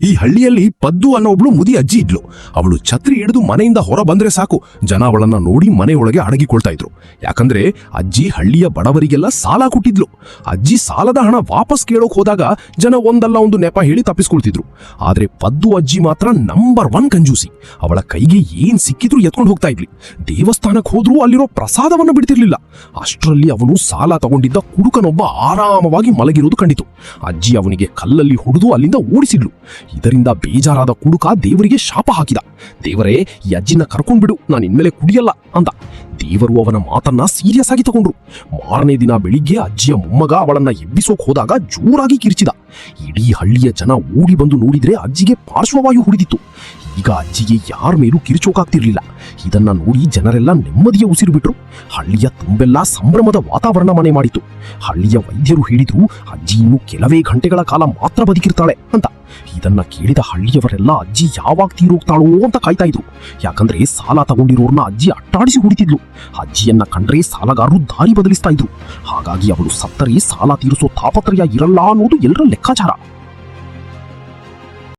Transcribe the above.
ಈ ಹಳ್ಳಿಯಲ್ಲಿ ಪದ್ದು ಅನ್ನೋ ಒಬ್ಳು ಮುದಿ ಅಜ್ಜಿ ಇದ್ಲು. ಅವಳು ಛತ್ರಿ ಹಿಡಿದು ಮನೆಯಿಂದ ಹೊರ ಬಂದ್ರೆ ಸಾಕು, ಜನ ಅವಳನ್ನ ನೋಡಿ ಮನೆಯೊಳಗೆ ಅಡಗಿಕೊಳ್ತಾ ಇದ್ರು. ಯಾಕಂದ್ರೆ ಅಜ್ಜಿ ಹಳ್ಳಿಯ ಬಡವರಿಗೆಲ್ಲ ಸಾಲ ಕೊಟ್ಟಿದ್ಲು. ಅಜ್ಜಿ ಸಾಲದ ಹಣ ವಾಪಸ್ ಕೇಳೋಕ್ ಹೋದಾಗ ಜನ ಒಂದಲ್ಲ ಒಂದು ನೆಪ ಹೇಳಿ ತಪ್ಪಿಸ್ಕೊಳ್ತಿದ್ರು. ಆದ್ರೆ ಪದ್ದು ಅಜ್ಜಿ ಮಾತ್ರ ನಂಬರ್ 1 ಕಂಜೂಸಿ. ಅವಳ ಕೈಗೆ ಏನ್ ಸಿಕ್ಕಿದ್ರು ಎತ್ಕೊಂಡು ಹೋಗ್ತಾ ಇದ್ಲಿ. ದೇವಸ್ಥಾನಕ್ಕೆ ಹೋದ್ರೂ ಅಲ್ಲಿರೋ ಪ್ರಸಾದವನ್ನ ಬಿಡ್ತಿರ್ಲಿಲ್ಲ. ಅಷ್ಟರಲ್ಲಿ ಅವನು ಸಾಲ ತಗೊಂಡಿದ್ದ ಕುಡುಕನೊಬ್ಬ ಆರಾಮವಾಗಿ ಮಲಗಿರೋದು ಕಂಡಿತು. ಅಜ್ಜಿ ಅವನಿಗೆ ಕಲ್ಲಲ್ಲಿ ಹೊಡೆದು ಅಲ್ಲಿಂದ ಓಡಿಸಿದ್ಲು. ಇದರಿಂದ ಬೇಜಾರಾದ ಕುಡುಕ ದೇವರಿಗೆ ಶಾಪ ಹಾಕಿದ. ದೇವರೇ, ಈ ಅಜ್ಜಿನ ಕರ್ಕೊಂಡ್ಬಿಡು, ನಾನು ಇನ್ಮೇಲೆ ಕುಡಿಯಲ್ಲ ಅಂದ. ದೇವರು ಅವನ ಮಾತನ್ನ ಸೀರಿಯಸ್ ಆಗಿ ತಗೊಂಡ್ರು. ಮಾರನೇ ದಿನ ಬೆಳಿಗ್ಗೆ ಅಜ್ಜಿಯ ಮೊಮ್ಮಗ ಅವಳನ್ನ ಎಬ್ಬಿಸೋಕ್ ಹೋದಾಗ ಜೋರಾಗಿ ಕಿರ್ಚಿದ. ಇಡೀ ಹಳ್ಳಿಯ ಜನ ಓಡಿ ಬಂದು ನೋಡಿದ್ರೆ ಅಜ್ಜಿಗೆ ಪಾರ್ಶ್ವವಾಯು ಹುಡಿದಿತ್ತು. ಈಗ ಅಜ್ಜಿಗೆ ಯಾರ ಮೇಲೂ ಕಿರ್ಚೋಕಾಗ್ತಿರ್ಲಿಲ್ಲ. ಇದನ್ನ ನೋಡಿ ಜನರೆಲ್ಲ ನೆಮ್ಮದಿಯ ಉಸಿರು ಬಿಟ್ರು. ಹಳ್ಳಿಯ ತುಂಬೆಲ್ಲ ಸಂಭ್ರಮದ ವಾತಾವರಣ ಮನೆ ಮಾಡಿತು. ಹಳ್ಳಿಯ ವೈದ್ಯರು ಹೇಳಿದ್ರು, ಅಜ್ಜಿ ಇನ್ನು ಕೆಲವೇ ಗಂಟೆಗಳ ಕಾಲ ಮಾತ್ರ ಬದುಕಿರ್ತಾಳೆ ಅಂತ. ಇದನ್ನ ಕೇಳಿದ ಹಳ್ಳಿಯವರೆಲ್ಲ ಅಜ್ಜಿ ಯಾವಾಗ ತೀರೋಗ್ತಾಳೋ ಅಂತ ಕಾಯ್ತಾ ಇದ್ರು. ಯಾಕಂದ್ರೆ ಸಾಲ ತಗೊಂಡಿರೋರ್ನ ಅಜ್ಜಿ ಅಟ್ಟಾಡಿಸಿ ಹೊಡಿತಿದ್ಲು. ಅಜ್ಜಿಯನ್ನ ಕಂಡ್ರೆ ಸಾಲಗಾರರು ದಾರಿ ಬದಲಿಸ್ತಾ ಇದ್ರು. ಹಾಗಾಗಿ ಅವಳು ಸತ್ತರೆ ಸಾಲ ತೀರಿಸೋ ತಾಪತ್ರಯ ಇರಲ್ಲ ಅನ್ನೋದು ಎಲ್ಲರ ಲೆಕ್ಕಾಚಾರ.